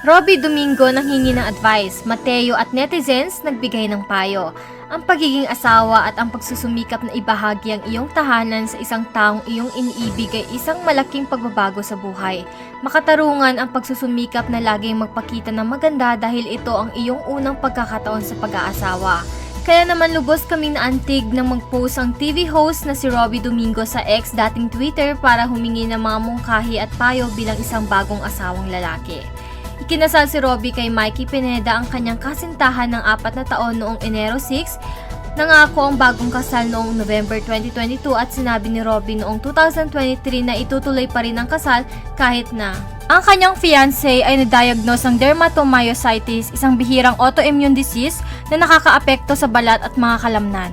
Robby Domingo nanghingi ng advice, Mateo at netizens nagbigay ng payo. Ang pagiging asawa at ang pagsusumikap na ibahagi ang iyong tahanan sa isang taong iyong iniibig ay isang malaking pagbabago sa buhay. Makatarungan ang pagsusumikap na laging magpakita ng maganda dahil ito ang iyong unang pagkakataon sa pag-aasawa. Kaya naman lubos kaming naantig nang mag-post ang TV host na si Robby Domingo sa X dating Twitter para humingi ng mga mungkahi at payo bilang isang bagong asawang lalaki. Ikinasal si Robby kay Mikey Pineda ang kanyang kasintahan ng 4 na taon noong Enero 6. Nangako ang bagong kasal noong November 2022 at sinabi ni Robby noong 2023 na itutuloy pa rin ang kasal kahit na ang kanyang fiancé ay na-diagnose ng dermatomyositis, isang bihirang autoimmune disease na nakakaapekto sa balat at mga kalamnan.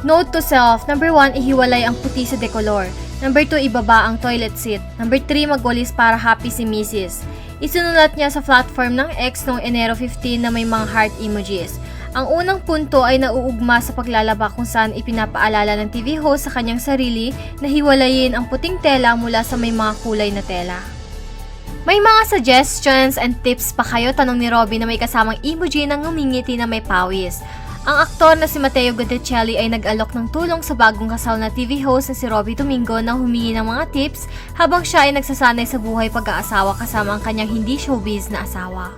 Note to self, number 1, ihiwalay ang puti sa decolor. Number 2, ibaba ang toilet seat. Number 3, magwalis para happy si Mrs. Isinulat niya sa platform ng X noong Enero 15 na may mga heart emojis. Ang unang punto ay nauugma sa paglalaba kung saan ipinapaalala ng TV host sa kanyang sarili na hiwalayin ang puting tela mula sa may mga kulay na tela. May mga suggestions and tips pa kayo? Tanong ni Robby na may kasamang emoji ng ngumingiti na may pawis. Ang aktor na si Mateo Guidicelli ay nag-alok ng tulong sa bagong kasal na TV host na si Robby Domingo na humingi ng mga tips habang siya ay nagsasanay sa buhay pag-aasawa kasama ang kanyang hindi showbiz na asawa.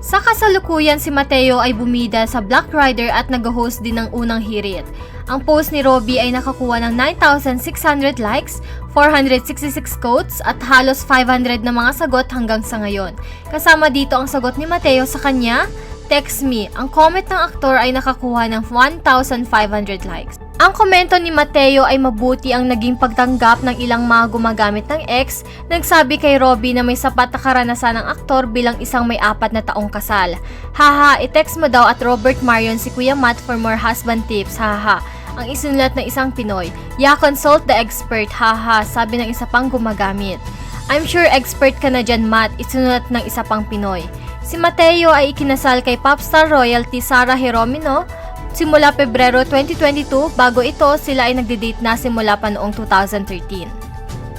Sa kasalukuyan, si Mateo ay bumida sa Black Rider at nag-host din ng unang hirit. Ang post ni Robby ay nakakuha ng 9,600 likes, 466 quotes at halos 500 na mga sagot hanggang sa ngayon. Kasama dito ang sagot ni Mateo sa kanya, "Text me." Ang comment ng aktor ay nakakuha ng 1,500 likes. Ang komento ni Mateo ay mabuti ang naging pagtanggap ng ilang mga gumagamit ng X. Nagsabi kay Robby na may sapat na karanasan ng aktor bilang isang may 4 na taong kasal. Haha, i-text mo daw at Robert Marion si Kuya Matt for more husband tips. Haha. Ang isinulat ng isang Pinoy. Yeah, consult the expert. Haha, sabi ng isa pang gumagamit. I'm sure expert ka na dyan, Matt. Isinulat ng isa pang Pinoy. Si Mateo ay ikinasal kay popstar royalty Sarah Geronimo simula Pebrero 2022, bago ito sila ay nagde-date na simula pa noong 2013.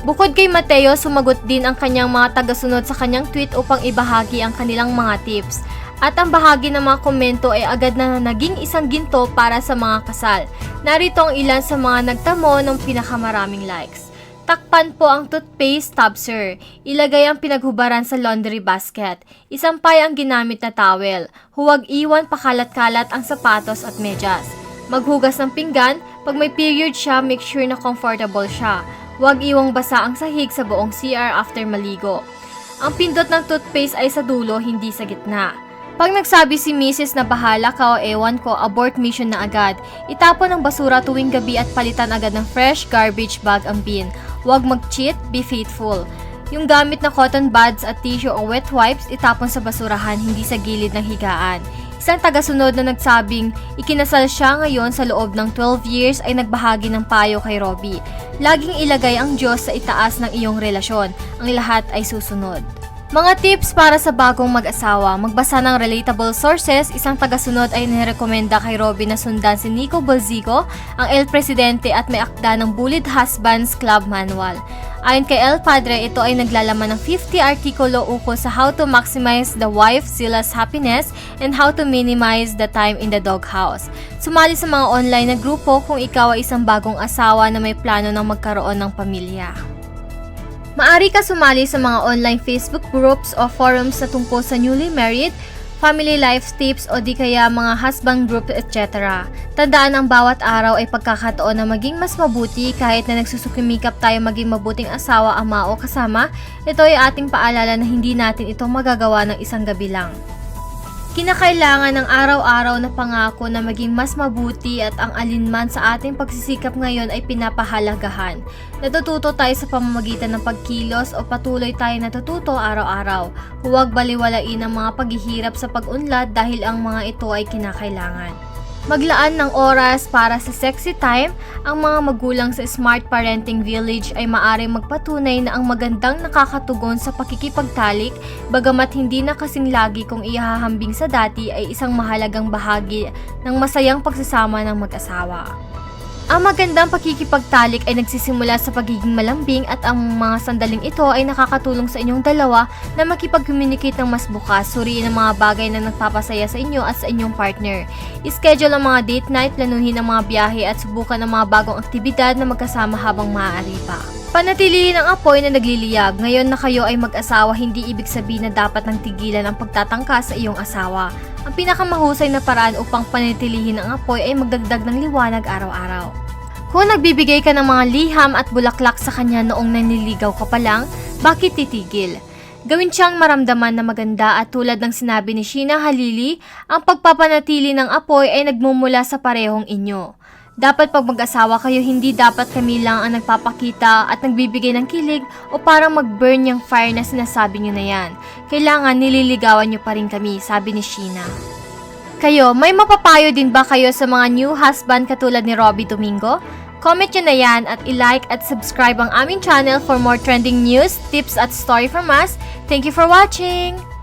Bukod kay Mateo, sumagot din ang kanyang mga tagasunod sa kanyang tweet upang ibahagi ang kanilang mga tips. At ang bahagi ng mga komento ay agad na naging isang ginto para sa mga kasal. Narito ang ilan sa mga nagtamo ng pinakamaraming likes. Takpan po ang toothpaste tub, sir. Ilagay ang pinaghubaran sa laundry basket. Isampay ang ginamit na towel. Huwag iwan pakalat-kalat ang sapatos at medyas. Maghugas ng pinggan. Pag may period siya, make sure na comfortable siya. Huwag iwang basa ang sahig sa buong CR after maligo. Ang pindot ng toothpaste ay sa dulo, hindi sa gitna. Pag nagsabi si Mrs. na bahala ka o ewan ko, abort mission na agad. Itapon ang basura tuwing gabi at palitan agad ng fresh garbage bag ang bin. Huwag mag-cheat, be faithful. Yung gamit na cotton buds at tissue o wet wipes, itapon sa basurahan, hindi sa gilid ng higaan. Isang tagasunod na nagsabing ikinasal siya ngayon sa loob ng 12 years ay nagbahagi ng payo kay Robby. Laging ilagay ang Diyos sa itaas ng iyong relasyon. Ang lahat ay susunod. Mga tips para sa bagong mag-asawa. Magbasa ng relatable sources. Isang tagasunod ay nirekomenda kay Robby na sundan si Nico Bolzigo, ang El Presidente at may akda ng Bullied Husbands Club Manual. Ayon kay El Padre, ito ay naglalaman ng 50 artikulo ukol sa how to maximize the wife Zillah's happiness and how to minimize the time in the doghouse. Sumali sa mga online na grupo kung ikaw ay isang bagong asawa na may plano ng magkaroon ng pamilya. Maari ka sumali sa mga online Facebook groups o forums na tungkol sa newly married, family life tips o di kaya mga husband group, etc. Tandaan ang bawat araw ay pagkakataon na maging mas mabuti kahit na nagsusukimikap tayo maging mabuting asawa, ama o kasama. Ito ay ating paalala na hindi natin ito magagawa ng isang gabi lang. Kinakailangan ng araw-araw na pangako na maging mas mabuti at ang alinman sa ating pagsisikap ngayon ay pinapahalagahan. Natututo tayo sa pamamagitan ng pagkilos o patuloy tayo natututo araw-araw. Huwag baliwalain ang mga paghihirap sa pag-unlad dahil ang mga ito ay kinakailangan. Maglaan ng oras para sa sexy time. Ang mga magulang sa Smart Parenting Village ay maaaring magpatunay na ang magandang nakakatugon sa pakikipagtalik, bagamat hindi na kasing lagi kung ihahambing sa dati, ay isang mahalagang bahagi ng masayang pagsasama ng mag-asawa. Ang magandang pakikipagtalik ay nagsisimula sa pagiging malambing at ang mga sandaling ito ay nakakatulong sa inyong dalawa na makipag-communicate ng mas bukas, suriin ang mga bagay na nagpapasaya sa inyo at sa inyong partner. I-schedule ang mga date night, planuhin ang mga biyahe at subukan ang mga bagong aktibidad na magkasama habang maaari pa. Panatilihin ang apoy na nagliliyag. Ngayon na kayo ay mag-asawa, hindi ibig sabihin na dapat nang tigilan ang pagtatangka sa iyong asawa. Ang pinakamahusay na paraan upang panatilihin ang apoy ay magdagdag ng liwanag araw-araw. Kung nagbibigay ka ng mga liham at bulaklak sa kanya noong nanliligaw ka pa lang, bakit titigil? Gawin siyang maramdaman na maganda at tulad ng sinabi ni Sheena Halili, ang pagpapanatili ng apoy ay nagmumula sa parehong inyo. Dapat pag mag-asawa kayo, hindi dapat kami lang ang nagpapakita at nagbibigay ng kilig o parang mag-burn yung fire na sinasabi nyo na yan. Kailangan nililigawan nyo pa rin kami, sabi ni Sheena. Kayo, may mapapayo din ba kayo sa mga new husband katulad ni Robbie Domingo? Comment nyo na yan at i-like at subscribe ang aming channel for more trending news, tips at story from us. Thank you for watching!